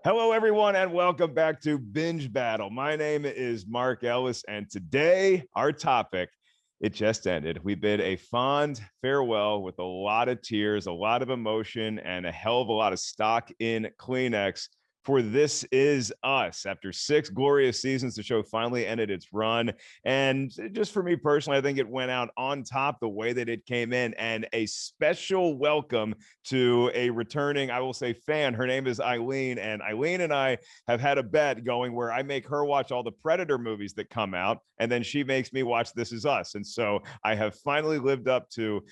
Hello, everyone, and welcome back to Binge Battle. My name is Mark Ellis, and today our topic, it just ended. We bid a fond farewell with a lot of tears, a lot of emotion, and a hell of a lot of stock in Kleenex for This Is Us. After 6 glorious seasons, the show finally ended its run. And just for me personally, I think it went out on top the way that it came in. And a special welcome to a returning, I will say, fan. Her name is Eileen. And Eileen and I have had a bet going where I make her watch all the Predator movies that come out, and then she makes me watch This Is Us. And so I have finally lived up to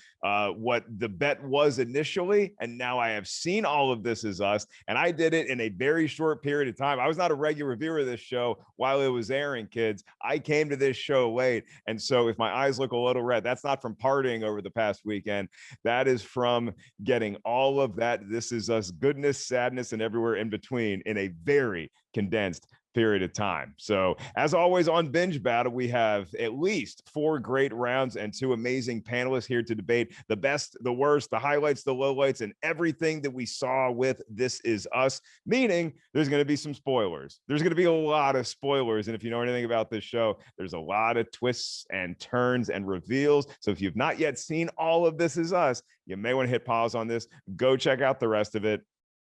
what the bet was initially. And now I have seen all of This Is Us. And I did it in a very short period of time. I was not a regular reviewer of this show while it was airing, kids. I came to this show late. And so if my eyes look a little red, that's not from partying over the past weekend. That is from getting all of that This Is Us goodness, sadness, and everywhere in between in a very condensed period of time. So as always on Binge Battle, we have at least 4 great rounds and 2 amazing panelists here to debate the best, the worst, the highlights, the lowlights, and everything that we saw with This Is Us, meaning there's going to be some spoilers. There's going to be a lot of spoilers. And if you know anything about this show, there's a lot of twists and turns and reveals. So if you've not yet seen all of This Is Us, you may want to hit pause on this, go check out the rest of it,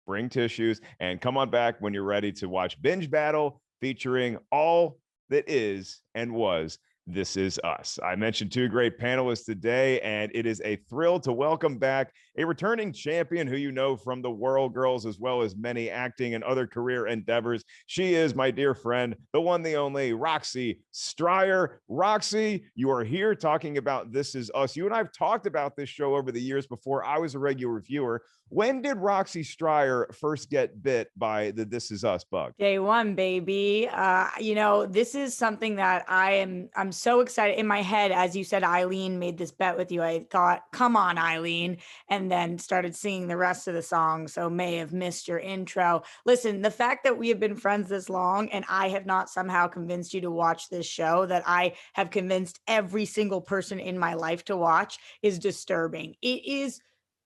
bring tissues, and come on back when you're ready to watch Binge Battle featuring all that is and was This Is Us. I mentioned 2 great panelists today, and it is a thrill to welcome back a returning champion who you know from the World Girls, as well as many acting and other career endeavors. She is my dear friend, the one, the only, Roxy Stryer. Roxy, you are here talking about This Is Us. You and I have talked about this show over the years before I was a regular reviewer. When did Roxy Stryer first get bit by the This Is Us bug? Day one, baby. This is something that I'm so excited in my head. As you said, Eileen made this bet with you. I thought, come on, Eileen, and then started singing the rest of the song. So may have missed your intro. Listen, the fact that we have been friends this long and I have not somehow convinced you to watch this show that I have convinced every single person in my life to watch is disturbing.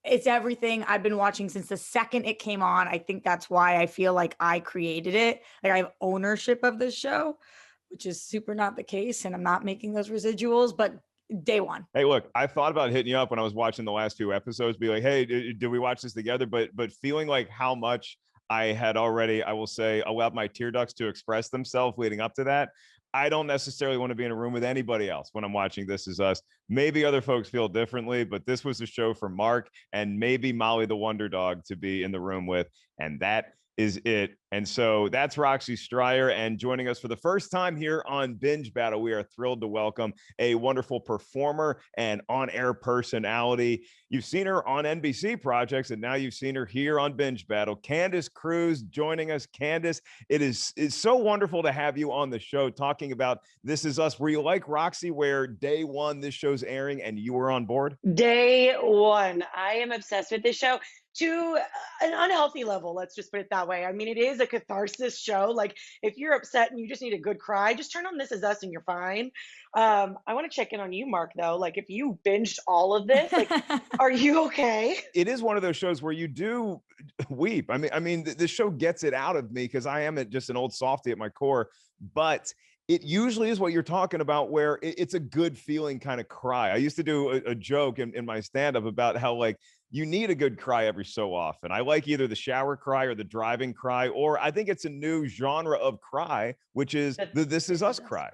It's everything I've been watching since the second it came on. I think that's why I feel like I created it. Like I have ownership of this show, which is super not the case. And I'm not making those residuals, but day one. Hey, look, I thought about hitting you up when I was watching the last 2 episodes, be like, hey, did we watch this together? But feeling like how much I had already, I will say, allowed my tear ducts to express themselves leading up to that, I don't necessarily want to be in a room with anybody else when I'm watching This Is Us. Maybe other folks feel differently, but this was a show for Mark and maybe Molly the Wonder Dog to be in the room with, and that is it. And so that's Roxy Stryer, and joining us for the first time here on Binge Battle, we are thrilled to welcome a wonderful performer and on-air personality. You've seen her on NBC projects, and now you've seen her here on Binge Battle. Candace Cruz joining us. Candace, it's so wonderful to have you on the show talking about This Is Us. Were you like Roxy, where day one this show's airing and you were on board? Day one. I am obsessed with this show to an unhealthy level. Let's just put it that way. I mean, it is a catharsis show. Like, if you're upset and you just need a good cry, just turn on This Is Us and you're fine. I want to check in on you, Mark, though. Like, if you binged all of this, like, are you okay? It is one of those shows where you do weep. I mean, this show gets it out of me because I am just an old softie at my core, but it usually is what you're talking about, where it's a good feeling kind of cry. I used to do a joke in my stand-up about how, like, you need a good cry every so often. I like either the shower cry or the driving cry, or I think it's a new genre of cry, which is the This Is Us cry.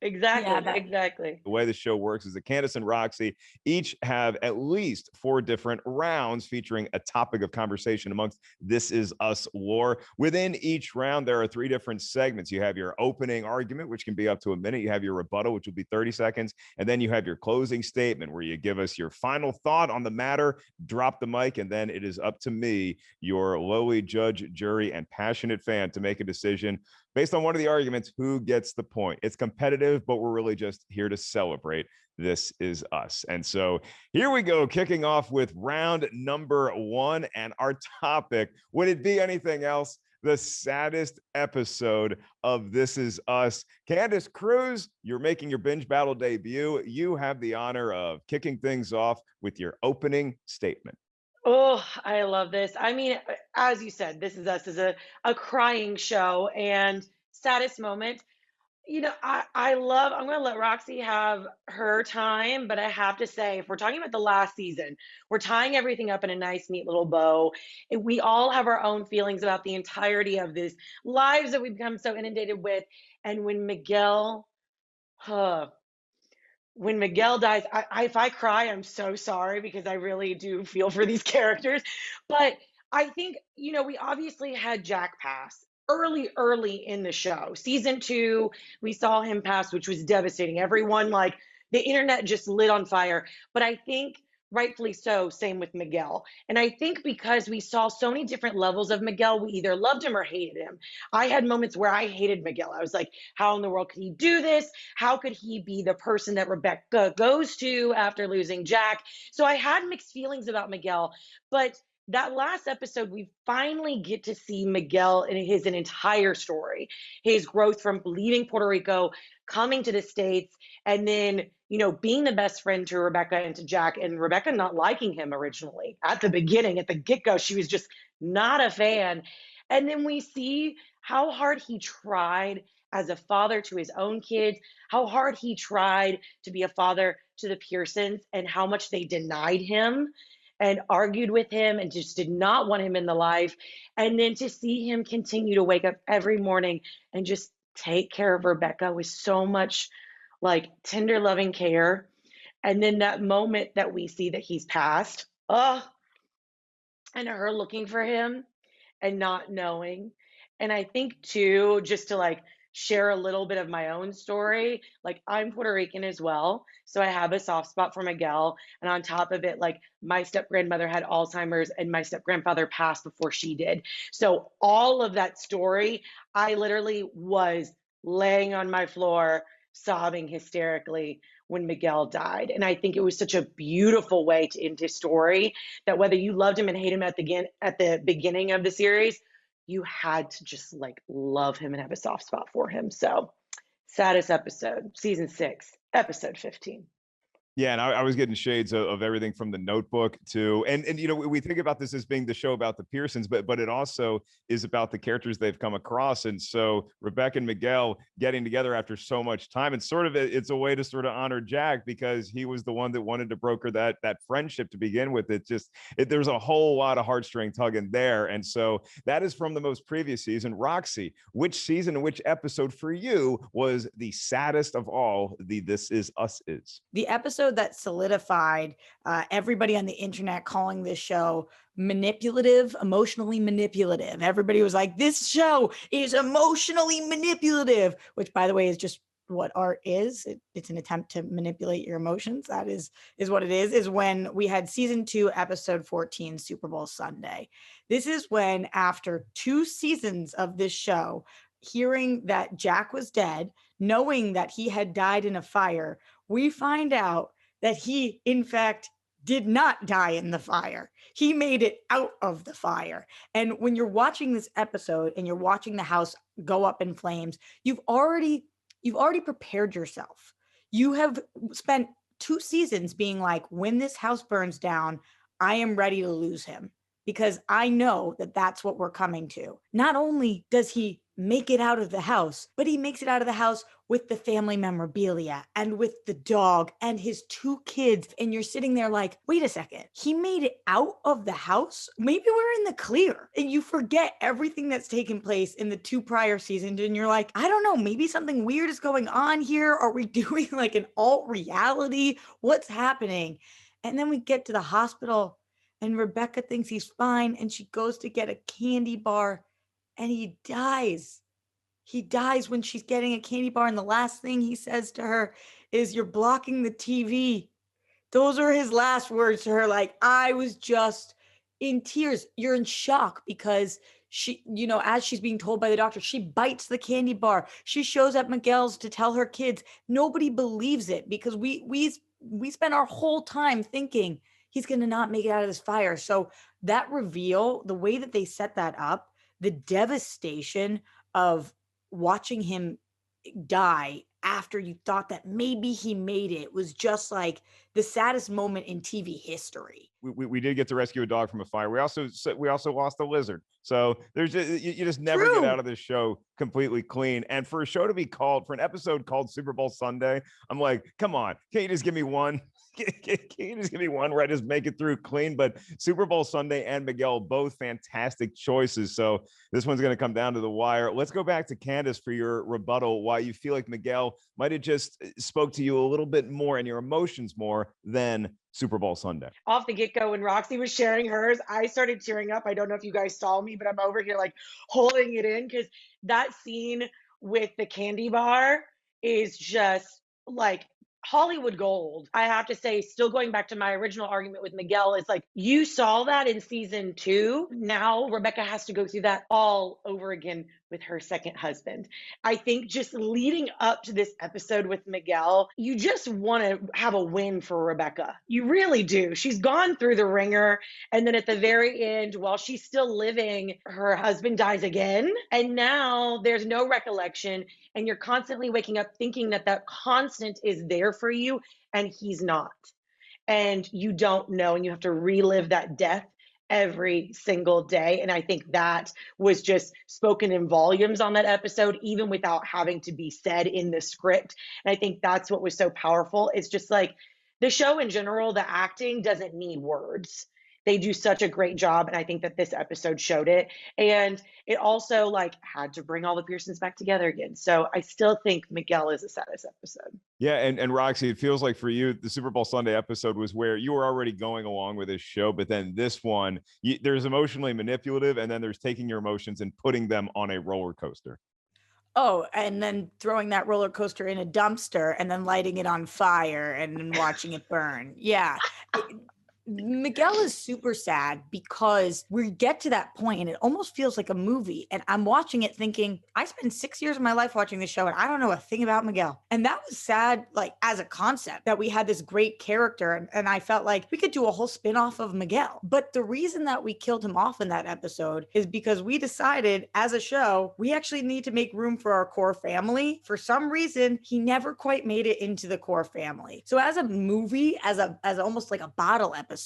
Exactly. Yeah, Exactly. The way the show works is that Candace and Roxy each have at least 4 different rounds featuring a topic of conversation amongst This Is Us lore. Within each round, there are 3 different segments. You have your opening argument, which can be up to a minute. You have your rebuttal, which will be 30 seconds. And then you have your closing statement, where you give us your final thought on the matter, drop the mic, and then it is up to me, your lowly judge, jury, and passionate fan, to make a decision based on one of the arguments, who gets the point. It's competitive, but we're really just here to celebrate This Is Us. And so here we go, kicking off with round number 1. And our topic, would it be anything else, the saddest episode of This Is Us. Candace Cruz, you're making your Binge Battle debut. You have the honor of kicking things off with your opening statement. Oh, I love this. I mean, as you said, This Is Us is a crying show. And saddest moment, I'm going to let Roxy have her time, but I have to say, if we're talking about the last season, we're tying everything up in a nice, neat little bow. And we all have our own feelings about the entirety of this lives that we've become so inundated with. And when Miguel, huh, when Miguel dies, if I cry, I'm so sorry because I really do feel for these characters. But I think, we obviously had Jack pass early in the show. Season 2, we saw him pass, which was devastating. Everyone, like, the internet just lit on fire. But I think rightfully so, same with Miguel. And I think because we saw so many different levels of Miguel, we either loved him or hated him. I had moments where I hated Miguel. I was like, how in the world could he do this? How could he be the person that Rebecca goes to after losing Jack? So I had mixed feelings about Miguel, but that last episode, we finally get to see Miguel in his an entire story, his growth from leaving Puerto Rico, coming to the States, and then, being the best friend to Rebecca and to Jack, and Rebecca not liking him originally at the beginning, at the get go. She was just not a fan. And then we see how hard he tried as a father to his own kids, how hard he tried to be a father to the Pearsons, and how much they denied him and argued with him and just did not want him in the life. And then to see him continue to wake up every morning and just take care of Rebecca with so much like tender, loving care. And then that moment that we see that he's passed, oh, and her looking for him and not knowing. And I think too, just to like share a little bit of my own story, like I'm Puerto Rican as well. So I have a soft spot for Miguel. And on top of it, like my step grandmother had Alzheimer's and my step grandfather passed before she did. So all of that story, I literally was laying on my floor, sobbing hysterically when Miguel died. And I think it was such a beautiful way to end his story that whether you loved him and hate him at the beginning of the series, you had to just like love him and have a soft spot for him. So, saddest episode, season 6, episode 15. Yeah, and I was getting shades of everything from the Notebook to, and we think about this as being the show about the Pearsons, but it also is about the characters they've come across. And so Rebecca and Miguel getting together after so much time, and sort of it's a way to sort of honor Jack because he was the one that wanted to broker that friendship to begin with. There's a whole lot of heartstring tugging there, and so that is from the most previous season. Roxy, which season and which episode for you was the saddest of all? The This Is Us is the episode that solidified everybody on the internet calling this show manipulative, emotionally manipulative. Everybody was like, this show is emotionally manipulative, which by the way is just what art is. It's an attempt to manipulate your emotions. That is what it is when we had season 2, episode 14, Super Bowl Sunday. This is when, after 2 seasons of this show, hearing that Jack was dead, knowing that he had died in a fire, we find out that he, in fact, did not die in the fire. He made it out of the fire. And when you're watching this episode and you're watching the house go up in flames, you've already prepared yourself. You have spent 2 seasons being like, when this house burns down, I am ready to lose him because I know that that's what we're coming to. Not only does he make it out of the house, but he makes it out of the house with the family memorabilia and with the dog and his 2 kids. And you're sitting there like, wait a second, he made it out of the house? Maybe we're in the clear. And you forget everything that's taken place in the 2 prior seasons. And you're like, I don't know, maybe something weird is going on here. Are we doing like an alt reality? What's happening? And then we get to the hospital and Rebecca thinks he's fine. And she goes to get a candy bar and he dies. He dies when she's getting a candy bar. And the last thing he says to her is, you're blocking the TV. Those are his last words to her. Like, I was just in tears. You're in shock because she, as she's being told by the doctor, she bites the candy bar. She shows up Miguel's to tell her kids. Nobody believes it because we spent our whole time thinking he's going to not make it out of this fire. So that reveal, the way that they set that up, the devastation of watching him die after you thought that maybe he made it was just like the saddest moment in TV history. We did get to rescue a dog from a fire. We also lost a lizard. So there's just, you just never True. get out of this show completely clean. And for a show to be called, for an episode called Super Bowl Sunday, I'm like, come on, can't you just give me one? Can you just give me one where I just make it through clean? But Super Bowl Sunday and Miguel, both fantastic choices. So this one's going to come down to the wire. Let's go back to Candace for your rebuttal, why you feel like Miguel might have just spoke to you a little bit more and your emotions more than Super Bowl Sunday. Off the get-go, when Roxy was sharing hers, I started tearing up. I don't know if you guys saw me, but I'm over here like holding it in, because that scene with the candy bar is just like Hollywood gold. I have to say, still going back to my original argument with Miguel, is like, you saw that in season 2. Now Rebecca has to go through that all over again with her second husband. I think just leading up to this episode with Miguel, you just want to have a win for Rebecca. You really do. She's gone through the ringer. And then at the very end, while she's still living, her husband dies again. And now there's no recollection. And you're constantly waking up thinking that that constant is there for you, and he's not. And you don't know, and you have to relive that death every single day. And I think that was just spoken in volumes on that episode, even without having to be said in the script. And I think that's what was so powerful. It's just like the show in general, the acting doesn't need words. They do such a great job. And I think that this episode showed it. And it also like had to bring all the Pearsons back together again. So I still think Miguel is the saddest episode. Yeah. And Roxy, it feels like for you, the Super Bowl Sunday episode was where you were already going along with this show. But then this one, there's emotionally manipulative, and then there's taking your emotions and putting them on a roller coaster. Oh, and then throwing that roller coaster in a dumpster and then lighting it on fire and then watching it burn. Yeah. Miguel is super sad because we get to that point and it almost feels like a movie. And I'm watching it thinking, I spent 6 years of my life watching this show and I don't know a thing about Miguel. And that was sad, like as a concept, that we had this great character. And I felt like we could do a whole spinoff of Miguel. But the reason that we killed him off in that episode is because we decided as a show, we actually need to make room for our core family. For some reason, he never quite made it into the core family. So as a movie, as almost like a bottle episode,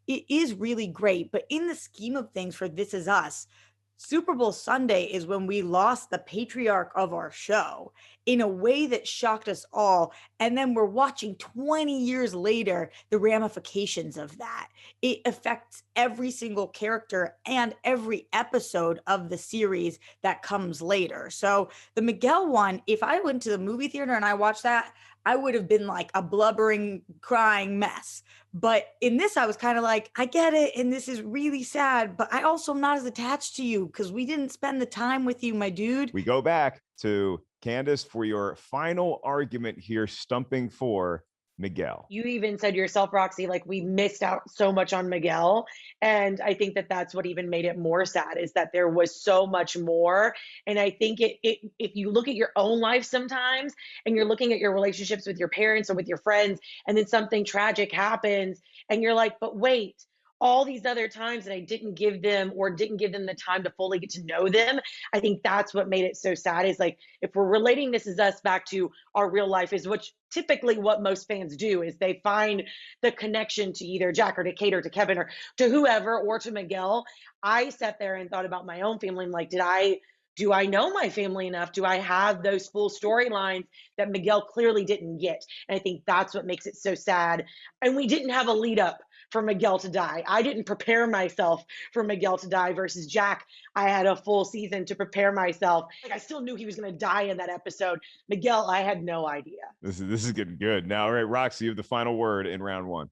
it is really great. But in the scheme of things for This Is Us, Super Bowl Sunday is when we lost the patriarch of our show in a way that shocked us all. And then we're watching 20 years later, the ramifications of that. It affects every single character and every episode of the series that comes later. So the Miguel one, if I went to the movie theater and I watched that, I would have been like a blubbering, crying mess. But in this, I was kind of like, I get it. And this is really sad, but I also am not as attached to you because we didn't spend the time with you, my dude. We go back to Candace for your final argument here, stumping for Miguel. You even said yourself, Roxy, like we missed out so much on Miguel. And I think that that's what even made it more sad, is that there was so much more. And I think if you look at your own life sometimes and you're looking at your relationships with your parents or with your friends, and then something tragic happens and you're like, but wait, all these other times that I didn't give them the time to fully get to know them. I think that's what made it so sad, is like, if we're relating This Is Us back to our real life, is which typically what most fans do, is they find the connection to either Jack or to Kate or to Kevin or to whoever or to Miguel. I sat there and thought about my own family and like, do I know my family enough? Do I have those full storylines that Miguel clearly didn't get? And I think that's what makes it so sad. And we didn't have a lead up for Miguel to die. I didn't prepare myself for Miguel to die versus Jack. I had a full season to prepare myself. Like, I still knew he was going to die in that episode. Miguel, I had no idea. This is getting good. Now, all right, Roxy, you have the final word in round one.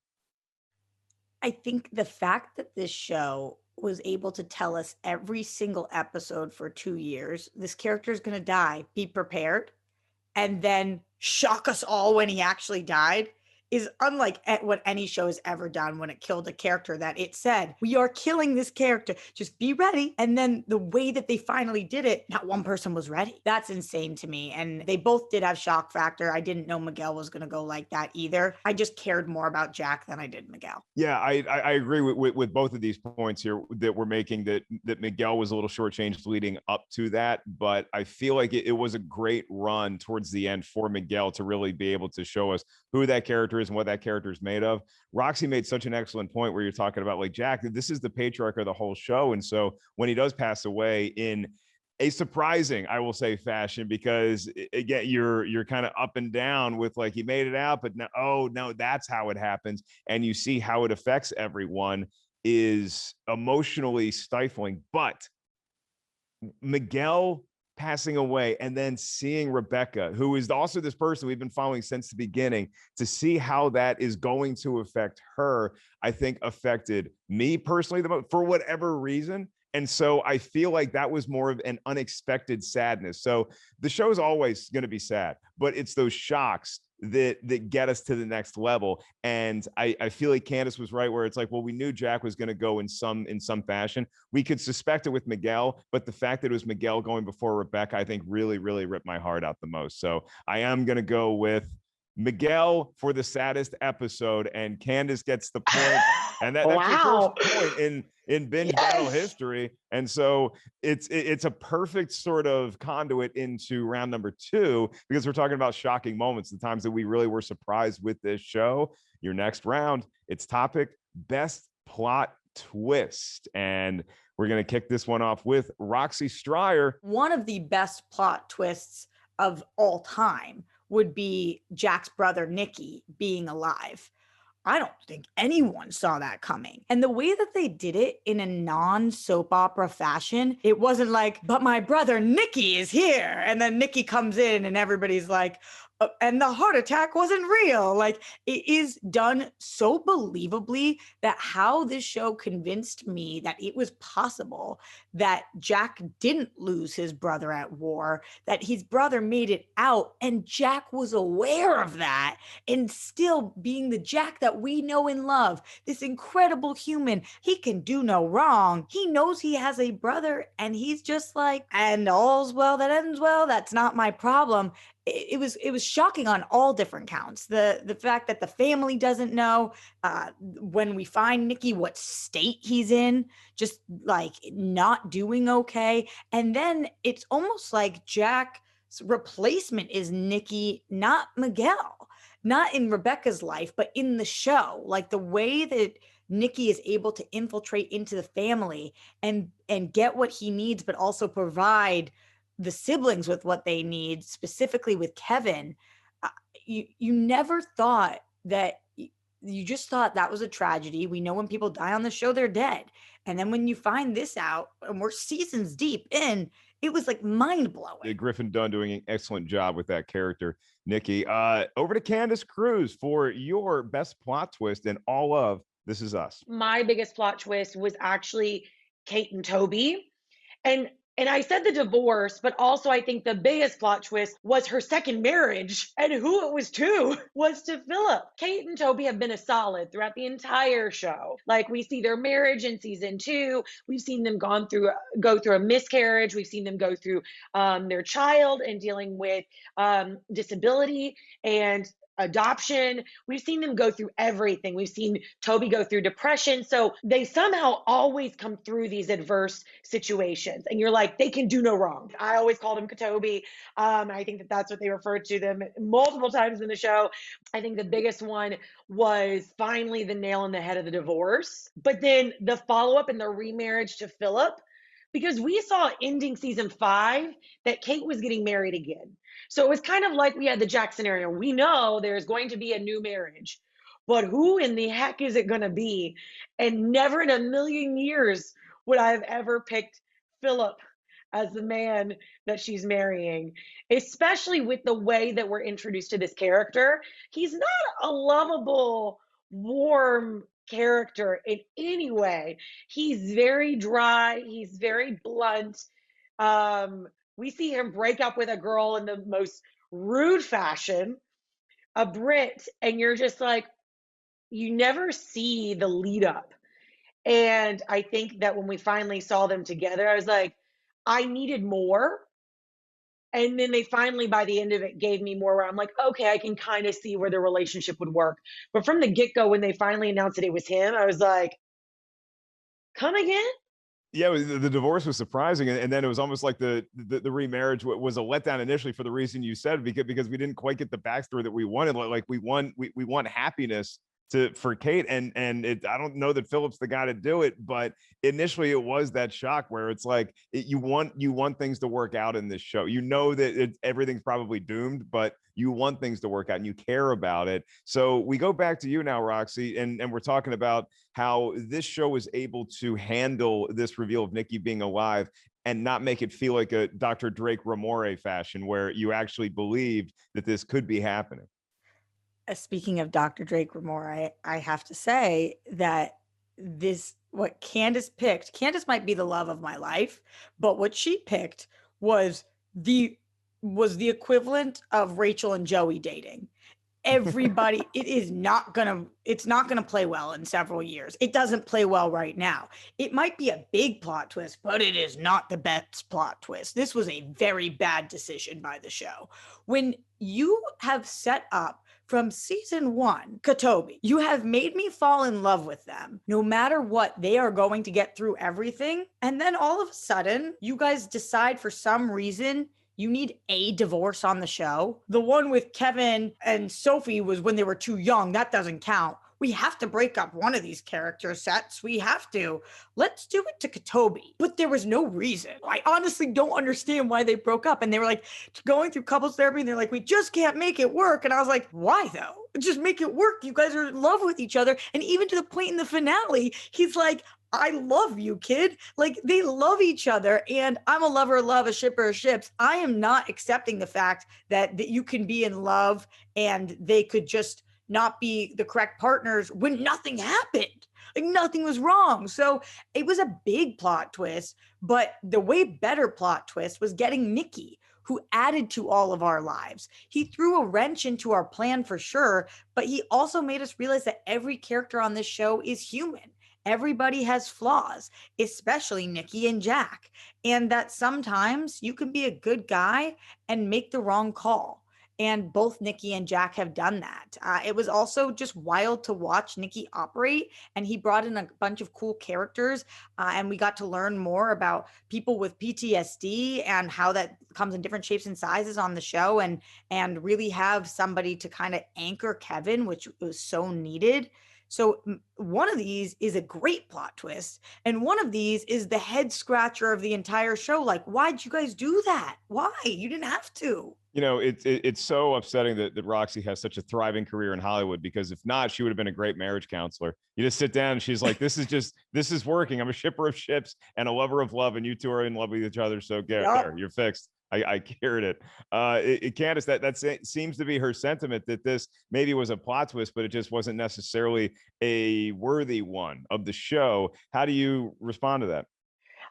I think the fact that this show was able to tell us every single episode for 2 years, this character is going to die, be prepared, and then shock us all when he actually died, is unlike what any show has ever done when it killed a character that it said, we are killing this character, just be ready. And then the way that they finally did it, not one person was ready. That's insane to me. And they both did have shock factor. I didn't know Miguel was going to go like that either. I just cared more about Jack than I did Miguel. Yeah, I agree with both of these points here that we're making, that Miguel was a little shortchanged leading up to that. But I feel like it was a great run towards the end for Miguel to really be able to show us who that character character is and what that character is made of. Roxy made such an excellent point where you're talking about like Jack, this is the patriarch of the whole show. And so when he does pass away in a surprising, I will say, fashion, because again, you're kind of up and down with like, he made it out, but no, oh no, that's how it happens. And you see how it affects everyone is emotionally stifling. But Miguel passing away and then seeing Rebecca, who is also this person we've been following since the beginning, to see how that is going to affect her, I think affected me personally the most for whatever reason. And so I feel like that was more of an unexpected sadness. So the show is always going to be sad, but it's those shocks that get us to the next level. And I feel like Candace was right where it's like, well, we knew Jack was going to go in some fashion. We could suspect it with Miguel, but the fact that it was Miguel going before Rebecca, I think really, really ripped my heart out the most. So I am going to go with Miguel for the saddest episode, and Candace gets the point. And that's Wow. your first point in binge battle history. And so it's a perfect sort of conduit into round number 2, because we're talking about shocking moments, the times that we really were surprised with this show. Your next round, its topic, best plot twist. And we're going to kick this one off with Roxy Stryer. One of the best plot twists of all time would be Jack's brother, Nicky, being alive. I don't think anyone saw that coming. And the way that they did it in a non-soap opera fashion, it wasn't like, but my brother Nicky is here. And then Nicky comes in and everybody's like, and the heart attack wasn't real. Like, it is done so believably that how this show convinced me that it was possible that Jack didn't lose his brother at war, that his brother made it out, and Jack was aware of that, and still being the Jack that we know and love, this incredible human. He can do no wrong. He knows he has a brother, and he's just like, and all's well that ends well. That's not my problem. It was shocking on all different counts. The fact that the family doesn't know, when we find Nicky, what state he's in, just like not doing okay. And then it's almost like Jack's replacement is Nicky, not Miguel, not in Rebecca's life, but in the show. Like the way that Nicky is able to infiltrate into the family and get what he needs, but also provide the siblings with what they need, specifically with Kevin. You never thought that, you just thought that was a tragedy. We know when people die on the show, they're dead. And then when you find this out, and we're seasons deep in, it was like mind blowing. Griffin Dunn doing an excellent job with that character, Nicky. Over to Candace Cruz for your best plot twist in all of This Is Us. My biggest plot twist was actually Kate and Toby. And I said the divorce, but also I think the biggest plot twist was her second marriage, and who it was to was to Philip. Kate and Toby have been a solid throughout the entire show. Like, we see their marriage in season 2. We've seen them go through a miscarriage. We've seen them go through their child and dealing with disability and adoption. We've seen them go through everything. We've seen Toby go through depression. So they somehow always come through these adverse situations. And you're like, they can do no wrong. I always called him Toby. I think that that's what they referred to them multiple times in the show. I think the biggest one was finally the nail in the head of the divorce. But then the follow-up and the remarriage to Philip, because we saw ending season 5 that Kate was getting married again. So it was kind of like we had the Jack scenario. We know there's going to be a new marriage, but who in the heck is it going to be? And never in a million years would I have ever picked Philip as the man that she's marrying, especially with the way that we're introduced to this character. He's not a lovable, warm character in any way. He's very dry. He's very blunt. We see him break up with a girl in the most rude fashion, a Brit, and you're just like, you never see the lead up. And I think that when we finally saw them together, I was like, I needed more. And then they finally, by the end of it, gave me more where I'm like, okay, I can kind of see where the relationship would work. But from the get-go, when they finally announced that it was him, I was like, come again? Yeah, the divorce was surprising, and then it was almost like the remarriage was a letdown initially for the reason you said, because we didn't quite get the backstory that we wanted. Like we want happiness for Kate, and I don't know that Philip's the guy to do it, but initially it was that shock where it's like you want things to work out in this show. You know that everything's probably doomed, but you want things to work out and you care about it. So we go back to you now, Roxy, and we're talking about how this show was able to handle this reveal of Nikki being alive and not make it feel like a Dr. Drake Ramore fashion where you actually believed that this could be happening. Speaking of Dr. Drake Ramore, I have to say that what Candace picked, Candace might be the love of my life, but what she picked was the equivalent of Rachel and Joey dating. Everybody, it's not gonna play well in several years. It doesn't play well right now. It might be a big plot twist, but it is not the best plot twist. This was a very bad decision by the show. When you have set up from season 1, Katobi, you have made me fall in love with them. No matter what, they are going to get through everything. And then all of a sudden, you guys decide for some reason you need a divorce on the show. The one with Kevin and Sophie was when they were too young. That doesn't count. We have to break up one of these character sets. We have to. Let's do it to Katobi. But there was no reason. I honestly don't understand why they broke up. And they were like going through couples therapy and they're like, we just can't make it work. And I was like, why though? Just make it work. You guys are in love with each other. And even to the point in the finale, he's like, I love you, kid. Like, they love each other, and I'm a lover of love, a shipper of ships. I am not accepting the fact that you can be in love and they could just not be the correct partners when nothing happened. Like, nothing was wrong. So it was a big plot twist, but the way better plot twist was getting Nikki, who added to all of our lives. He threw a wrench into our plan for sure, but he also made us realize that every character on this show is human. Everybody has flaws, especially Nikki and Jack, and that sometimes you can be a good guy and make the wrong call. And both Nikki and Jack have done that. It was also just wild to watch Nikki operate, and he brought in a bunch of cool characters, and we got to learn more about people with PTSD and how that comes in different shapes and sizes on the show, and really have somebody to kind of anchor Kevin, which was so needed. So one of these is a great plot twist, and one of these is the head scratcher of the entire show. Like, why'd you guys do that? Why? You didn't have to. You know, it's so upsetting that Roxy has such a thriving career in Hollywood, because if not, she would have been a great marriage counselor. You just sit down and she's like, this is working. I'm a shipper of ships and a lover of love, and you two are in love with each other. So there, you're fixed. I cured it. Candace, that seems to be her sentiment, that this maybe was a plot twist, but it just wasn't necessarily a worthy one of the show. How do you respond to that?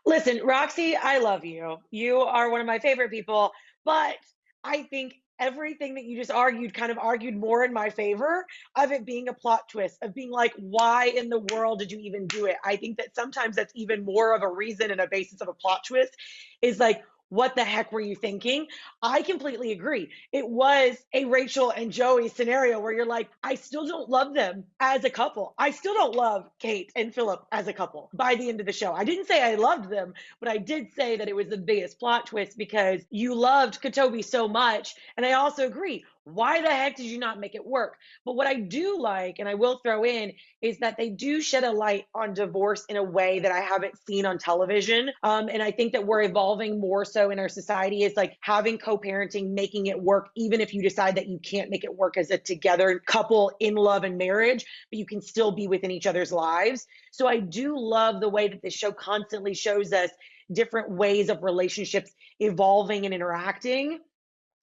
Listen, Roxy, I love you. You are one of my favorite people, but I think everything that you just argued kind of argued more in my favor of it being a plot twist, of being like, why in the world did you even do it? I think that sometimes that's even more of a reason and a basis of a plot twist, is like, what the heck were you thinking? I completely agree. It was a Rachel and Joey scenario where you're like, I still don't love them as a couple. I still don't love Kate and Philip as a couple by the end of the show. I didn't say I loved them, but I did say that it was the biggest plot twist because you loved Katobi so much. And I also agree. Why the heck did you not make it work? But what I do like, and I will throw in, is that they do shed a light on divorce in a way that I haven't seen on television. And I think that we're evolving more so in our society, is like having co-parenting, making it work, even if you decide that you can't make it work as a together couple in love and marriage, but you can still be within each other's lives. So I do love the way that this show constantly shows us different ways of relationships evolving and interacting.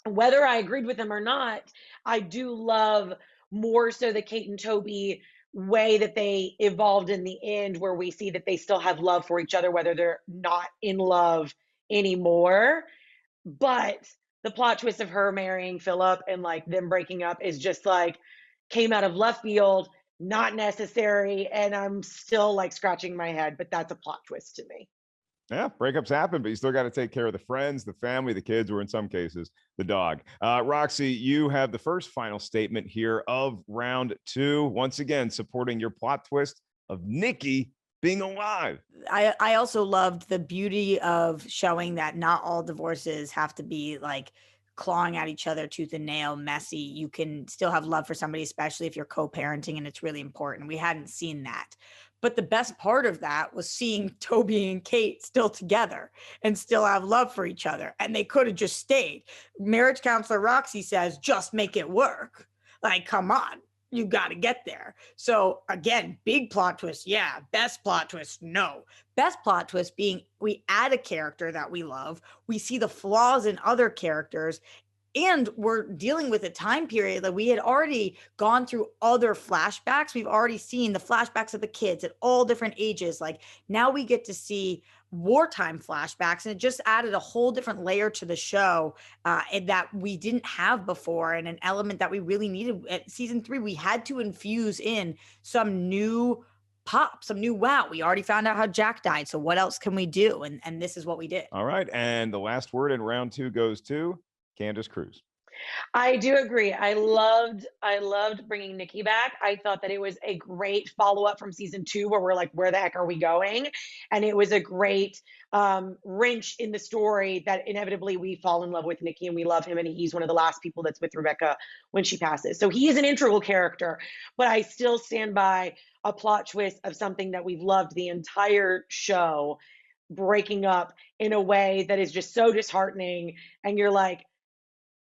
Whether I agreed with them or not, I do love more so the Kate and Toby way that they evolved in the end, where we see that they still have love for each other, whether they're not in love anymore. But the plot twist of her marrying Philip and like them breaking up is just like came out of left field, not necessary. And I'm still like scratching my head, but that's a plot twist to me. Yeah, breakups happen, but you still got to take care of the friends, the family, the kids, or in some cases, the dog. Roxy, you have the first final statement here of round 2. Once again, supporting your plot twist of Nikki being alive. I also loved the beauty of showing that not all divorces have to be like clawing at each other tooth and nail, messy. You can still have love for somebody, especially if you're co-parenting and it's really important. We hadn't seen that. But the best part of that was seeing Toby and Kate still together and still have love for each other. And they could have just stayed. Marriage counselor Roxy says, just make it work. Like, come on, you got to get there. So again, big plot twist. Yeah. Best plot twist. No. Best plot twist being we add a character that we love. We see the flaws in other characters. And we're dealing with a time period that we had already gone through other flashbacks. We've already seen the flashbacks of the kids at all different ages. Like now we get to see wartime flashbacks, and it just added a whole different layer to the show and that we didn't have before, and an element that we really needed at season 3. We had to infuse in some new pop, some new wow. We already found out how Jack died, so what else can we do? And this is what we did. All right, and the last word in round 2 goes to Candace Cruz. I do agree. I loved bringing Nikki back. I thought that it was a great follow-up from season 2 where we're like, where the heck are we going? And it was a great wrench in the story that inevitably we fall in love with Nikki and we love him. And he's one of the last people that's with Rebecca when she passes. So he is an integral character, but I still stand by a plot twist of something that we've loved the entire show breaking up in a way that is just so disheartening. And you're like,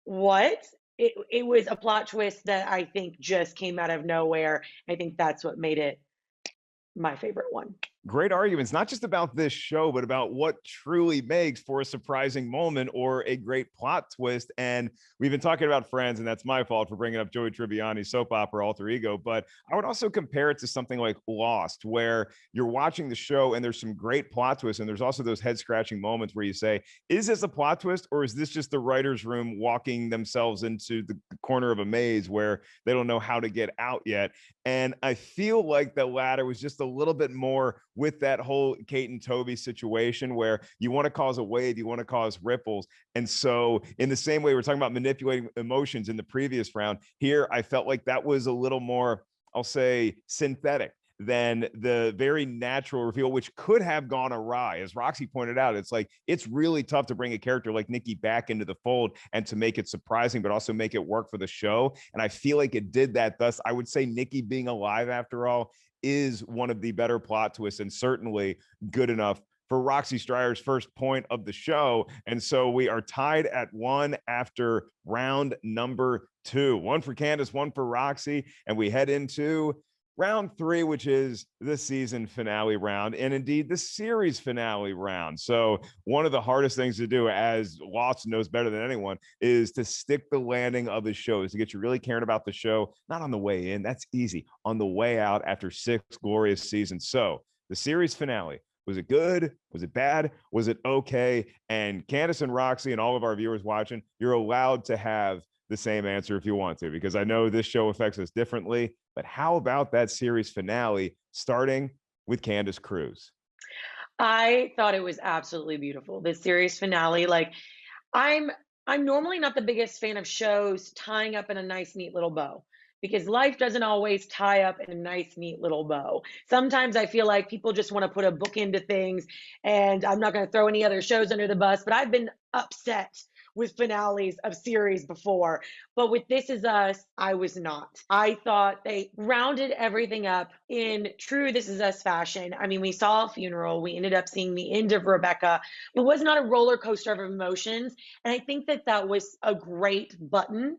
what? It was a plot twist that I think just came out of nowhere. I think that's what made it my favorite one. Great arguments, not just about this show, but about what truly makes for a surprising moment or a great plot twist. And we've been talking about Friends, and that's my fault for bringing up Joey Tribbiani's soap opera alter ego. But I would also compare it to something like Lost, where you're watching the show and there's some great plot twists. And there's also those head scratching moments where you say, is this a plot twist, or is this just the writer's room walking themselves into the corner of a maze where they don't know how to get out yet? And I feel like the latter was just a little bit more with that whole Kate and Toby situation where you want to cause a wave, you want to cause ripples. And so in the same way we're talking about manipulating emotions in the previous round, here I felt like that was a little more, I'll say, synthetic than the very natural reveal, which could have gone awry. As Roxy pointed out, it's like, it's really tough to bring a character like Nikki back into the fold and to make it surprising, but also make it work for the show. And I feel like it did that. Thus, I would say Nikki being alive, after all, is one of the better plot twists and certainly good enough for Roxy Strier's first point of the show. And so we are tied at 1 after round number 2. 1 for Candace, 1 for Roxy. And we head into round 3, which is the season finale round, and indeed the series finale round. So one of the hardest things to do, as Lost knows better than anyone, is to stick the landing of the show, is to get you really caring about the show, not on the way in, that's easy, on the way out after 6 glorious seasons. So the series finale, was it good? Was it bad? Was it okay? And Candace and Roxy and all of our viewers watching, you're allowed to have the same answer if you want to, because I know this show affects us differently. But how about that series finale, starting with Candace Cruz? I thought it was absolutely beautiful. This series finale, like I'm normally not the biggest fan of shows tying up in a nice, neat little bow, because life doesn't always tie up in a nice, neat little bow. Sometimes I feel like people just want to put a book into things, and I'm not going to throw any other shows under the bus, but I've been upset with finales of series before. But with This Is Us, I was not. I thought they rounded everything up in true This Is Us fashion. I mean, we saw a funeral. We ended up seeing the end of Rebecca. It was not a roller coaster of emotions. And I think that that was a great button,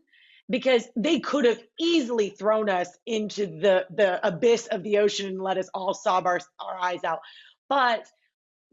because they could have easily thrown us into the abyss of the ocean and let us all sob our eyes out. But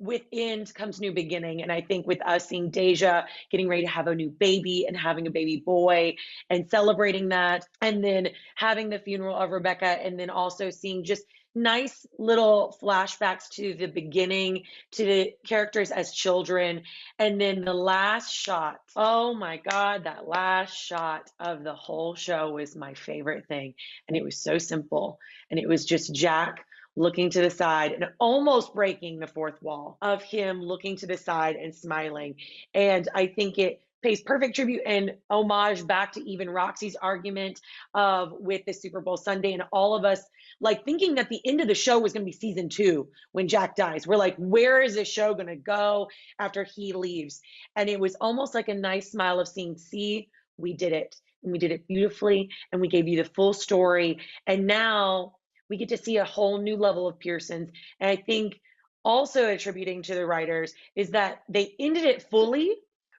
with end comes new beginning. And I think with us seeing Deja getting ready to have a new baby and having a baby boy and celebrating that, and then having the funeral of Rebecca, and then also seeing just nice little flashbacks to the beginning, to the characters as children. And then the last shot, oh my God, that last shot of the whole show was my favorite thing. And it was so simple. And it was just Jack looking to the side and almost breaking the fourth wall of him looking to the side and smiling. And I think it pays perfect tribute and homage back to even Roxy's argument of with the Super Bowl Sunday, and all of us like thinking that the end of the show was going to be season 2 when Jack dies. We're like, where is this show going to go after he leaves? And it was almost like a nice smile of seeing, see, we did it, and we did it beautifully, and we gave you the full story, and now we get to see a whole new level of Pearsons. And I think also attributing to the writers is that they ended it fully,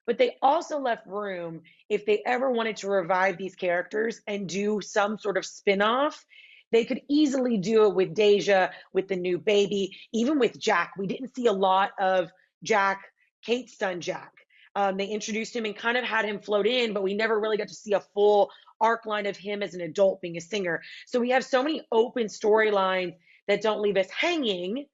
but they also left room if they ever wanted to revive these characters and do some sort of spin-off. They could easily do it with Deja, with the new baby, even with Jack. We didn't see a lot of Jack, Kate's son Jack. They introduced him and kind of had him float in, but we never really got to see a full arc line of him as an adult being a singer. So we have so many open storylines that don't leave us hanging,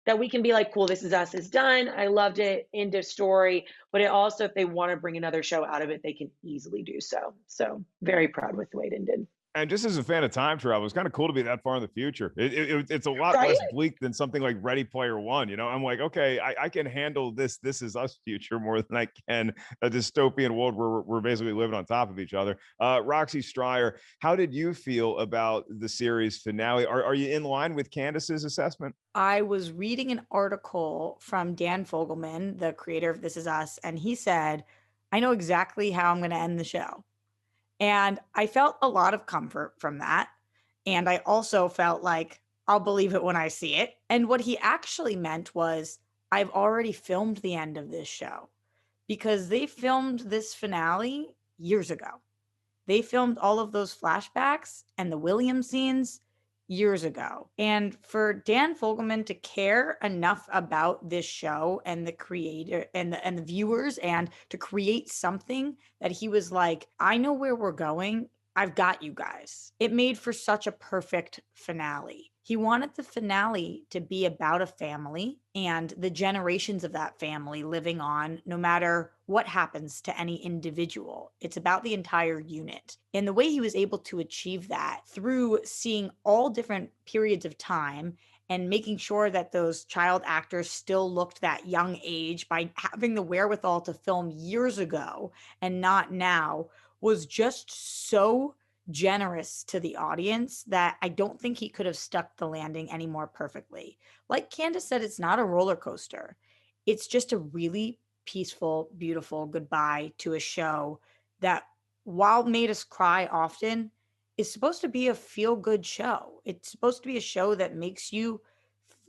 that we can be like, cool, This Is Us is done. I loved it. End of story. But it also, if they want to bring another show out of it, they can easily do so. So very proud with the way it ended. And just as a fan of time travel, it's kind of cool to be that far in the future. It's a lot Right? less bleak than something like Ready Player One. You know, I'm like, okay, I can handle this Is Us future more than I can a dystopian world where we're basically living on top of each other. Roxy Stryer, how did you feel about the series finale? Are you in line with Candace's assessment? I was reading an article from Dan Fogelman, the creator of This Is Us, and he said, I know exactly how I'm going to end the show. And I felt a lot of comfort from that. And I also felt like I'll believe it when I see it. And what he actually meant was, I've already filmed the end of this show, because they filmed this finale years ago. They filmed all of those flashbacks and the Williams scenes years ago. And for Dan Fogelman to care enough about this show and the creator and the viewers, and to create something that he was like, I know where we're going. I've got you guys. It made for such a perfect finale. He wanted the finale to be about a family and the generations of that family living on, no matter what happens to any individual. It's about the entire unit. And the way he was able to achieve that through seeing all different periods of time and making sure that those child actors still looked that young age by having the wherewithal to film years ago and not now, was just so generous to the audience that I don't think he could have stuck the landing any more perfectly. Like Candace said, it's not a roller coaster. It's just a really peaceful, beautiful goodbye to a show that, while made us cry often, is supposed to be a feel-good show. It's supposed to be a show that makes you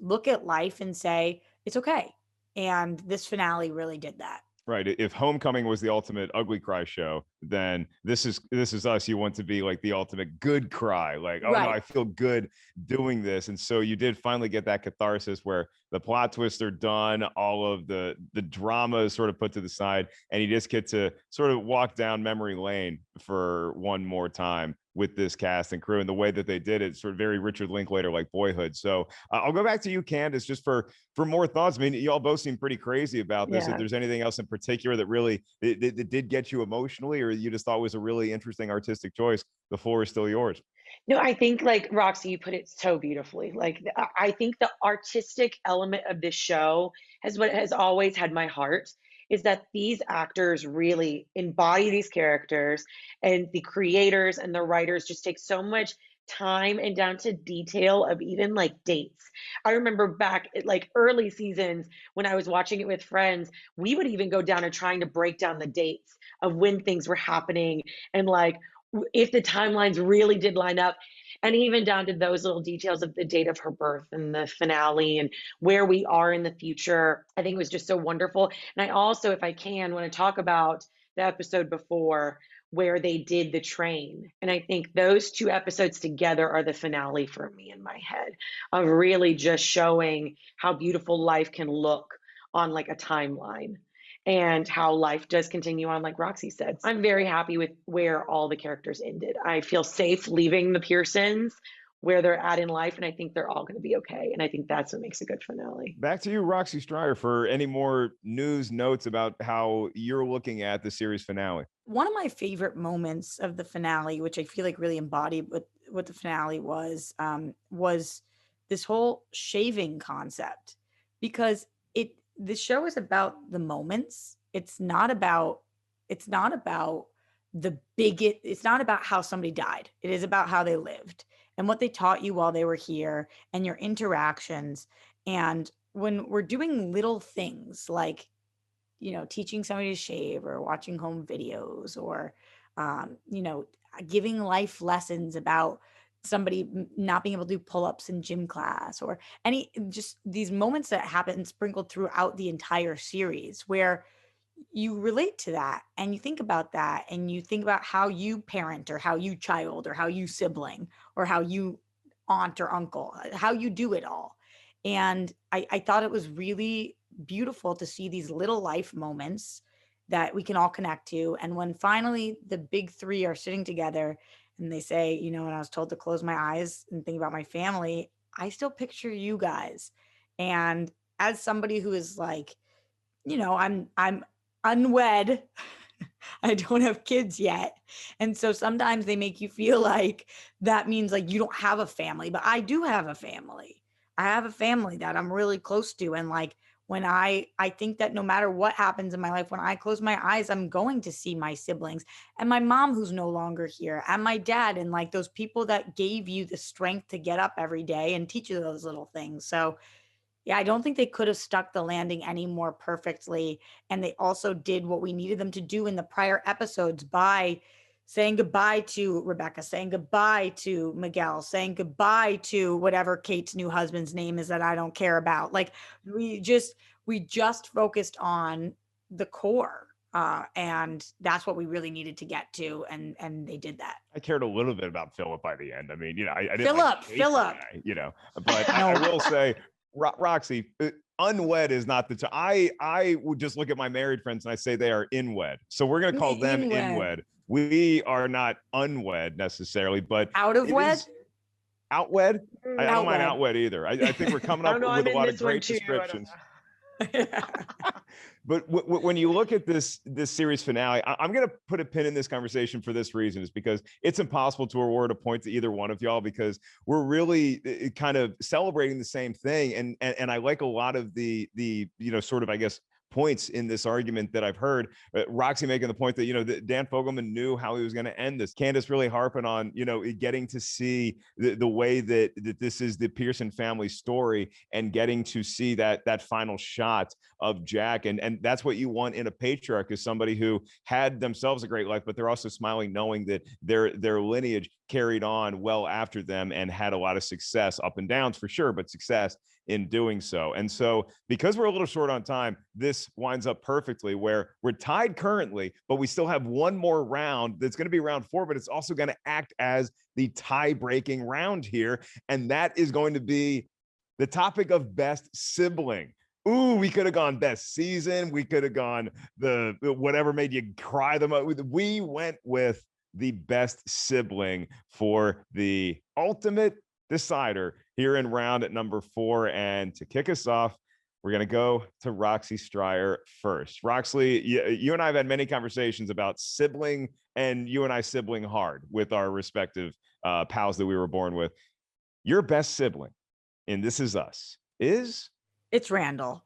look at life and say, it's okay. And this finale really did that. Right. If Homecoming was the ultimate ugly cry show, then this is Us. You want to be like the ultimate good cry, like, oh no, I feel good doing this. And so you did finally get that catharsis where the plot twists are done, all of the drama is sort of put to the side, and you just get to sort of walk down memory lane for one more time with this cast and crew. And the way that they did it, sort of very Richard Linklater like Boyhood. So I'll go back to you, Candace, just for more thoughts. I mean, you all both seem pretty crazy about this. Yeah. If there's anything else in particular that really it did get you emotionally, or you just thought was a really interesting artistic choice, the floor is still yours. No, I think like Roxy, you put it so beautifully. Like I think the artistic element of this show has what has always had my heart, is that these actors really embody these characters, and the creators and the writers just take so much time and down to detail of even like dates. I remember back at like early seasons when I was watching it with friends, we would even go down to trying to break down the dates of when things were happening, and like if the timelines really did line up, and even down to those little details of the date of her birth and the finale and where we are in the future. I think it was just so wonderful. And I also, if I can, want to talk about the episode before where they did the train. And I think those two episodes together are the finale for me in my head, of really just showing how beautiful life can look on like a timeline, and how life does continue on, like Roxy said. I'm very happy with where all the characters ended. I feel safe leaving the Pearsons where they're at in life, and I think they're all going to be okay. And I think that's what makes a good finale. Back to you, Roxy Stryer, for any more news notes about how you're looking at the series finale. One of my favorite moments of the finale, which I feel like really embodied what the finale was this whole shaving concept, because the show is about the moments. It's not about it's not about it's not about how somebody died. It is about how they lived and what they taught you while they were here and your interactions. And when we're doing little things like, teaching somebody to shave or watching home videos or, giving life lessons about somebody not being able to do pull-ups in gym class or just these moments that happen sprinkled throughout the entire series where you relate to that and you think about that and you think about how you parent or how you child or how you sibling or how you aunt or uncle, how you do it all. And I thought it was really beautiful to see these little life moments that we can all connect to. And when finally the big three are sitting together and they say, when I was told to close my eyes and think about my family, I still picture you guys. And as somebody who is like, I'm unwed. I don't have kids yet. And so sometimes they make you feel like that means like you don't have a family, but I do have a family. I have a family that I'm really close to. And like when I think that no matter what happens in my life, when I close my eyes, I'm going to see my siblings and my mom who's no longer here and my dad and like those people that gave you the strength to get up every day and teach you those little things. So yeah, I don't think they could have stuck the landing any more perfectly. And they also did what we needed them to do in the prior episodes by saying goodbye to Rebecca, saying goodbye to Miguel, saying goodbye to whatever Kate's new husband's name is that I don't care about. Like we just focused on the core. And that's what we really needed to get to. And they did that. I cared a little bit about Philip by the end. I mean, I didn't Philip, like Kate Philip. guy, but I will say, Roxy, unwed is not the I would just look at my married friends and I say they are inwed. So we're going to call them inwed. We are not unwed necessarily, but out of wed. Outwed? I don't mind outwed either. I think we're coming up with a lot of great descriptions. But when you look at this series finale, I'm going to put a pin in this conversation for this reason, is because it's impossible to award a point to either one of y'all because we're really kind of celebrating the same thing. And I like a lot of the sort of, I guess, points in this argument that I've heard. Roxy making the point that, that Dan Fogelman knew how he was going to end this. Candace really harping on, getting to see the way that this is the Pearson family story and getting to see that final shot of Jack. And that's what you want in a patriarch, is somebody who had themselves a great life, but they're also smiling knowing that their lineage carried on well after them and had a lot of success, up and downs for sure, but success in doing so. And so because we're a little short on time, this winds up perfectly where we're tied currently, but we still have one more round that's going to be round 4, but it's also going to act as the tie-breaking round here. And that is going to be the topic of best sibling. Ooh, we could have gone best season. We could have gone the whatever made you cry the most. We went with the best sibling for the ultimate decider here in round at number 4. And to kick us off, we're going to go to Roxy Stryer first. Roxy, you and I have had many conversations about sibling, and you and I sibling hard with our respective pals that we were born with. Your best sibling in This Is Us is? It's Randall.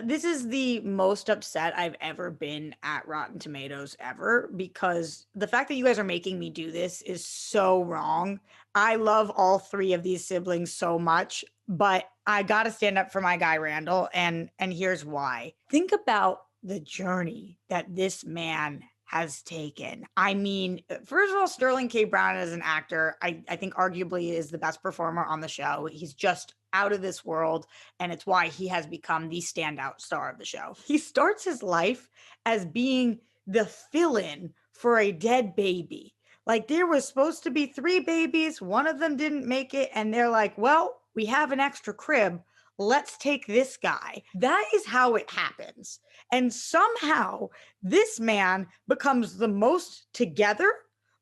This is the most upset I've ever been at Rotten Tomatoes ever, because the fact that you guys are making me do this is so wrong. I love all 3 of these siblings so much, but I got to stand up for my guy Randall, and here's why. Think about the journey that this man has taken. I mean, first of all, Sterling K. Brown as an actor, I think arguably is the best performer on the show. He's just out of this world, and it's why he has become the standout star of the show. He starts his life as being the fill-in for a dead baby. Like, there was supposed to be 3 babies, one of them didn't make it, and they're like, well, we have an extra crib, let's take this guy. That is how it happens. And somehow this man becomes the most together,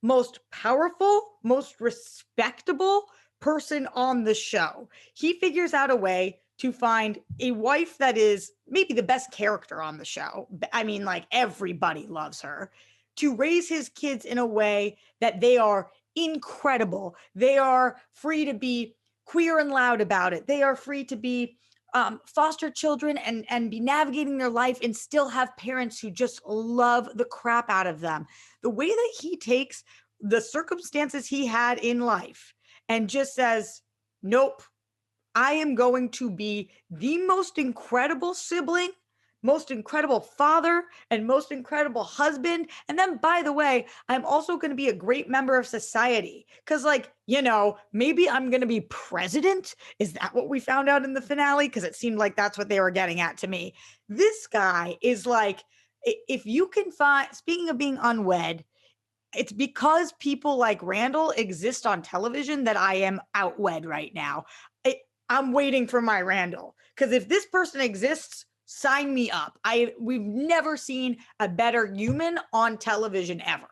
most powerful, most respectable person on the show. He figures out a way to find a wife that is maybe the best character on the show. I mean, like, everybody loves her. To raise his kids in a way that they are incredible. They are free to be queer and loud about it. They are free to be foster children and be navigating their life and still have parents who just love the crap out of them. The way that he takes the circumstances he had in life and just says, nope, I am going to be the most incredible sibling, most incredible father, and most incredible husband. And then, by the way, I'm also going to be a great member of society. Because, like, maybe I'm going to be president. Is that what we found out in the finale? Because it seemed like that's what they were getting at to me. This guy is like, if you can find, speaking of being unwed, it's because people like Randall exist on television that I am outwed right now. I'm waiting for my Randall, because if this person exists, sign me up. We've never seen a better human on television ever.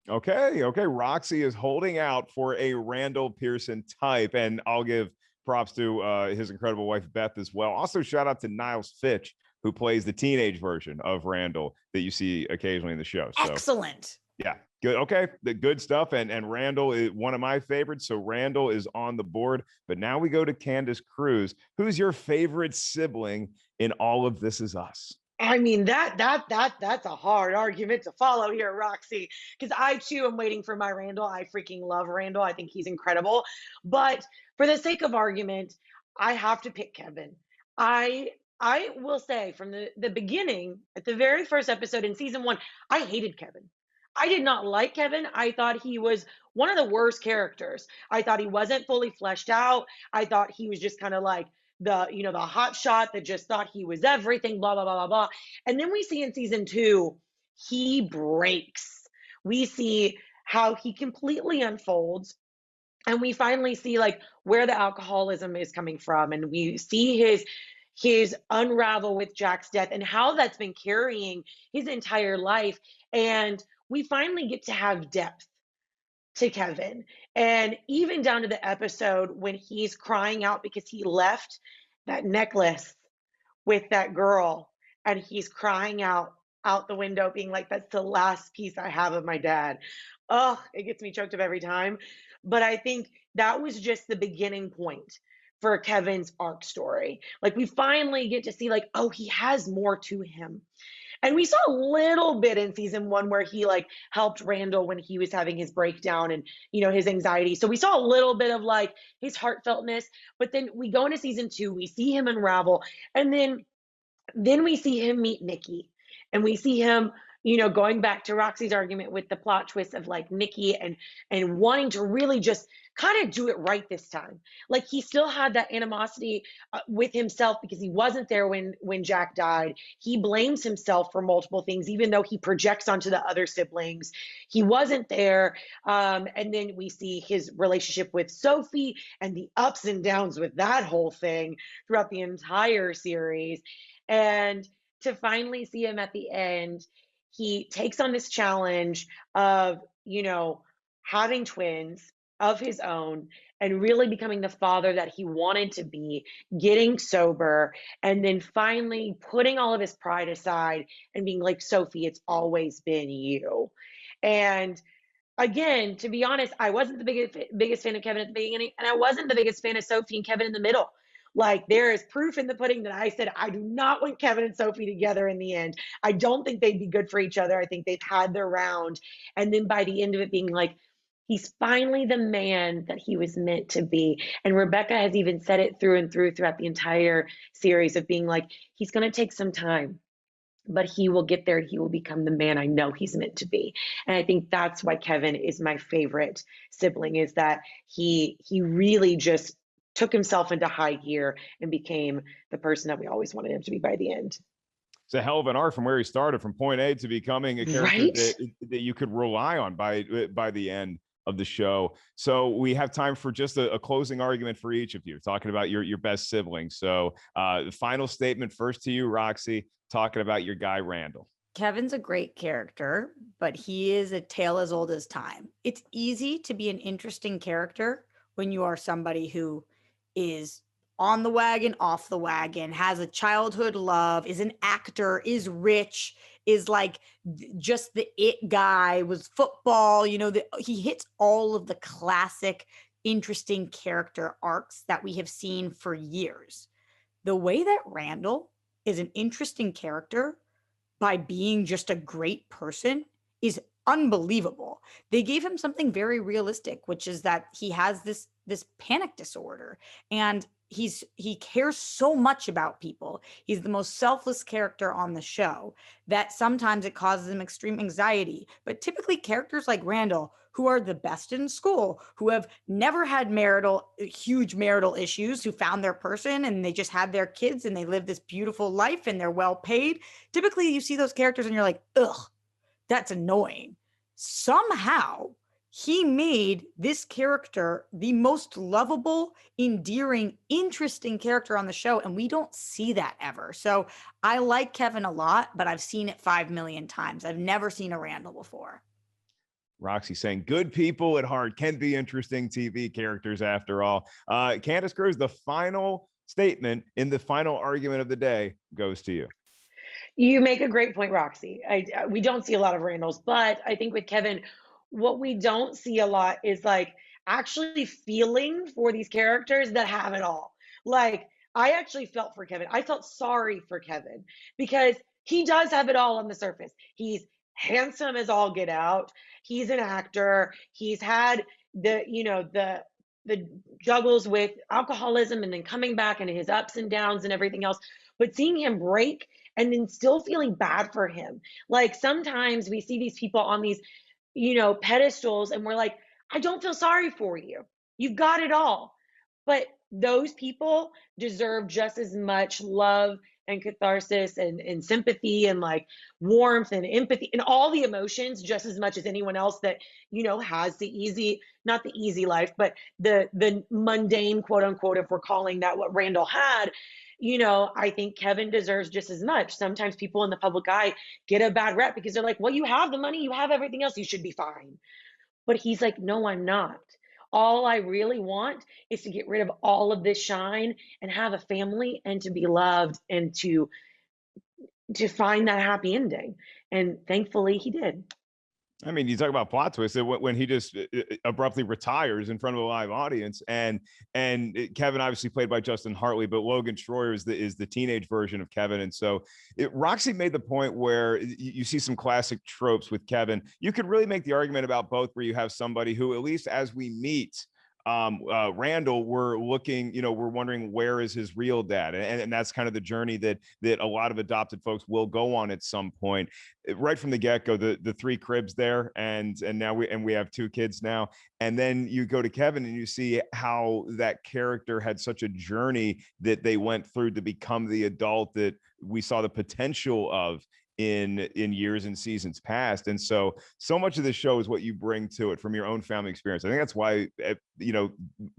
Okay. Roxy is holding out for a Randall Pearson type, and I'll give props to his incredible wife, Beth, as well. Also, shout out to Niles Fitch, who plays the teenage version of Randall that you see occasionally in the show. So, excellent. Yeah, good. Okay, the good stuff. And Randall is one of my favorites. So Randall is on the board. But now we go to Candace Cruz. Who's your favorite sibling in all of This Is Us? I mean, that's a hard argument to follow here, Roxy, because I too am waiting for my Randall. I freaking love Randall. I think he's incredible. But for the sake of argument, I have to pick Kevin. I will say from the beginning, at the very first episode in season 1, I hated Kevin. I did not like Kevin. I thought he was one of the worst characters. I thought he wasn't fully fleshed out. I thought he was just kind of like the hot shot that just thought he was everything, blah, blah, blah, blah, blah. And then we see in season 2, he breaks. We see how he completely unfolds. And we finally see like where the alcoholism is coming from. And we see his unravel with Jack's death and how that's been carrying his entire life. And we finally get to have depth to Kevin. And even down to the episode when he's crying out because he left that necklace with that girl, and he's crying out the window being like, that's the last piece I have of my dad. Oh, it gets me choked up every time. But I think that was just the beginning point for Kevin's arc story. Like, we finally get to see like, oh, he has more to him. And we saw a little bit in season 1 where he like helped Randall when he was having his breakdown and, his anxiety. So we saw a little bit of like his heartfeltness, but then we go into season 2, we see him unravel. And then we see him meet Nikki, and we see him, going back to Roxy's argument with the plot twist of like Nikki and wanting to really just kind of do it right this time. Like, he still had that animosity with himself because he wasn't there when Jack died. He blames himself for multiple things, even though he projects onto the other siblings. He wasn't there. And then we see his relationship with Sophie and the ups and downs with that whole thing throughout the entire series. And to finally see him at the end, he takes on this challenge of, having twins of his own and really becoming the father that he wanted to be, getting sober, and then finally putting all of his pride aside and being like, Sophie, it's always been you. And again, to be honest, I wasn't the biggest fan of Kevin at the beginning, and I wasn't the biggest fan of Sophie and Kevin in the middle. Like, there is proof in the pudding that I said I do not want Kevin and Sophie together in the end. I don't think they'd be good for each other. I think they've had their round. And then by the end of it being like, he's finally the man that he was meant to be. And Rebecca has even said it through and through throughout the entire series of being like, he's going to take some time, but he will get there and he will become the man I know he's meant to be. And I think that's why Kevin is my favorite sibling, is that he really just took himself into high gear and became the person that we always wanted him to be by the end. It's a hell of an arc from where he started, from point A to becoming a character Right? that you could rely on by the end of the show. So we have time for just a closing argument for each of you, talking about your best sibling. So the final statement first to you, Roxy, talking about your guy, Randall. Kevin's a great character, but he is a tale as old as time. It's easy to be an interesting character when you are somebody who is on the wagon, off the wagon, has a childhood love, is an actor, is rich, is like just the it guy, was football, he hits all of the classic, interesting character arcs that we have seen for years. the way that Randall is an interesting character by being just a great person is unbelievable. They gave him something very realistic, which is that he has this panic disorder, and he cares so much about people. He's the most selfless character on the show that sometimes it causes him extreme anxiety. But typically characters like Randall, who are the best in school, who have never had huge marital issues, who found their person and they just had their kids and they live this beautiful life and they're well paid. Typically you see those characters and you're like, ugh, that's annoying. Somehow he made this character the most lovable, endearing, interesting character on the show. And we don't see that ever. So I like Kevin a lot, but I've seen it 5 million times. I've never seen a Randall before. Roxy saying good people at heart can be interesting TV characters after all. Candace Cruz, the final statement in the final argument of the day goes to you. You make a great point, Roxy. We don't see a lot of Randalls, but I think with Kevin, what we don't see a lot is like actually feeling for these characters that have it all. Like, I actually felt for Kevin. I felt sorry for Kevin because he does have it all on the surface. He's handsome as all get out. He's an actor. He's had the juggles with alcoholism and then coming back and his ups and downs and everything else. But seeing him break and then still feeling bad for him. Like sometimes we see these people on these, pedestals and we're like, I don't feel sorry for you. You've got it all. But those people deserve just as much love and catharsis and sympathy and like warmth and empathy and all the emotions just as much as anyone else that, has the easy, not the easy life, but the mundane, quote unquote, if we're calling that what Randall had. I think Kevin deserves just as much. Sometimes people in the public eye get a bad rep because they're like, well, you have the money, you have everything else, you should be fine. But he's like, no, I'm not. All I really want is to get rid of all of this shine and have a family and to be loved and to find that happy ending. And thankfully he did. I mean, you talk about plot twists when he just abruptly retires in front of a live audience, and Kevin obviously played by Justin Hartley, but Logan Schroyer is the teenage version of Kevin, and so Roxy made the point where you see some classic tropes with Kevin. You could really make the argument about both, where you have somebody who, at least as we meet Randall, we're looking, we're wondering where is his real dad, and that's kind of the journey that a lot of adopted folks will go on at some point. Right from the get-go, the 3 cribs there, and now we have 2 kids now, and then you go to Kevin and you see how that character had such a journey that they went through to become the adult that we saw the potential of in years and seasons past. And so much of this show is what you bring to it from your own family experience. I think that's why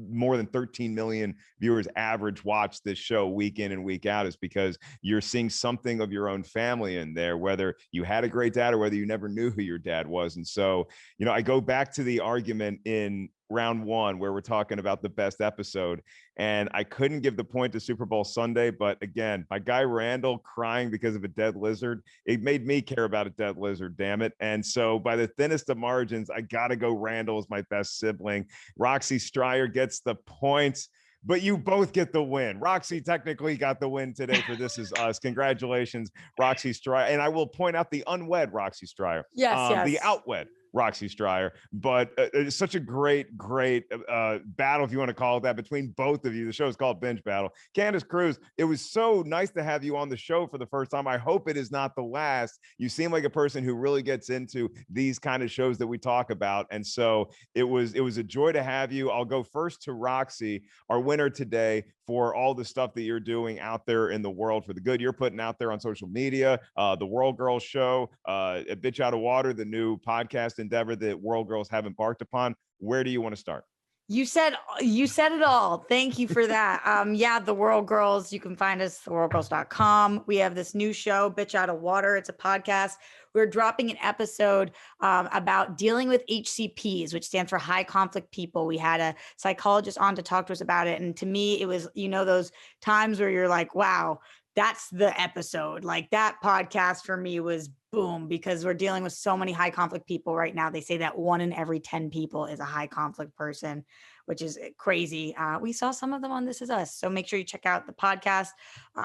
more than 13 million viewers average watch this show week in and week out, is because you're seeing something of your own family in there, whether you had a great dad or whether you never knew who your dad was. And so I go back to the argument in round 1 where we're talking about the best episode, and I couldn't give the point to Super Bowl Sunday, but again, my guy Randall crying because of a dead lizard, it made me care about a dead lizard, damn it. And so by the thinnest of margins, I gotta go Randall as my best sibling. Roxy Stryer gets the points, but you both get the win. Roxy technically got the win today for This Is Us. Congratulations, Roxy Stryer. And I will point out the unwed Roxy Stryer. Yes. The outwed Roxy Stryer, but it's such a great battle, if you want to call it that, between both of you. The show is called Binge Battle. Candace Cruz, it was so nice to have you on the show for the first time. I hope it is not the last. You seem like a person who really gets into these kind of shows that we talk about, and so it was a joy to have you. I'll go first to Roxy, our winner today, for all the stuff that you're doing out there in the world, for the good you're putting out there on social media, the World Girls show, A Bitch Out of Water, the new podcast endeavor that World Girls have embarked upon. Where do you want to start? You said it all. Thank you for that. The World Girls, you can find us at theworldgirls.com. We have this new show, Bitch Out of Water. It's a podcast. We're dropping an episode about dealing with HCPs, which stands for high conflict people. We had a psychologist on to talk to us about it. And to me, it was, those times where you're like, wow, that's the episode. Like, that podcast for me was boom, because we're dealing with so many high conflict people right now. They say that 1 in every 10 people is a high conflict person, which is crazy. We saw some of them on This Is Us. So make sure you check out the podcast.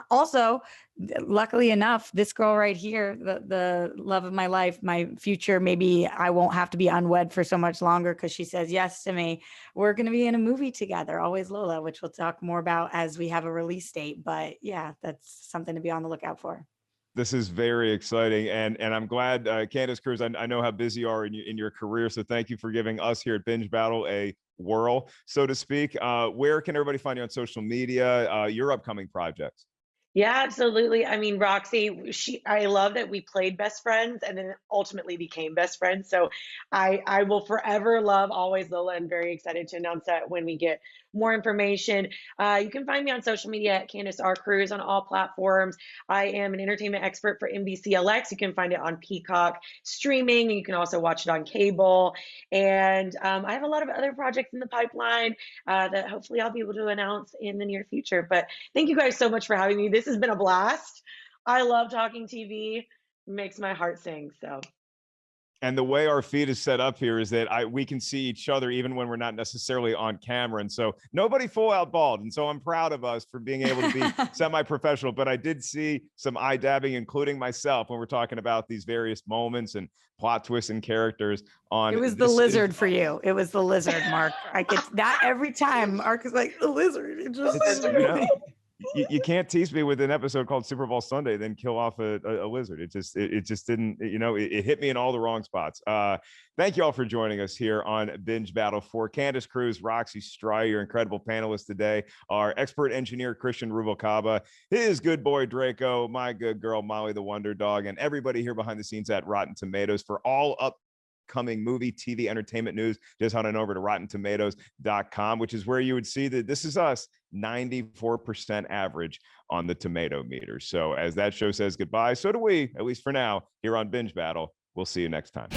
Also, luckily enough, this girl right here, the love of my life, my future, maybe I won't have to be unwed for so much longer because she says yes to me. We're going to be in a movie together, Always Lola, which we'll talk more about as we have a release date. But yeah, that's something to be on the lookout for. This is very exciting, and I'm glad, Candace Cruz, I know how busy you are in your career, so thank you for giving us here at Binge Battle a whirl, so to speak. Where can everybody find you on social media, your upcoming projects? Yeah, absolutely. I mean, Roxy, I love that we played best friends and then ultimately became best friends. So I will forever love Always Lola and very excited to announce that when we get more information. You can find me on social media at Candace R. Cruz on all platforms. I am an entertainment expert for NBCLX. You can find it on Peacock streaming, and you can also watch it on cable. And I have a lot of other projects in the pipeline that hopefully I'll be able to announce in the near future. But thank you guys so much for having me. This has been a blast. I love talking TV. It makes my heart sing. So. And the way our feed is set up here is that we can see each other even when we're not necessarily on camera. And so nobody full out bald. And so I'm proud of us for being able to be semi-professional. But I did see some eye dabbing, including myself, when we're talking about these various moments and plot twists and characters on. It was the lizard for you. It was the lizard, Mark. I get that every time. Mark is like, the lizard. It just you can't tease me with an episode called Super Bowl Sunday, then kill off a lizard. It just didn't, it hit me in all the wrong spots. Thank you all for joining us here on Binge Battle. For Candace Cruz, Roxy Stryer, your incredible panelists today, our expert engineer, Christian Rubalcaba, his good boy, Draco, my good girl, Molly the Wonder Dog, and everybody here behind the scenes at Rotten Tomatoes. For all upcoming movie, TV, entertainment news, just head on over to RottenTomatoes.com, which is where you would see that This Is Us 94% average on the tomato meter. So as that show says goodbye, so do we, at least for now, here on Binge Battle. We'll see you next time.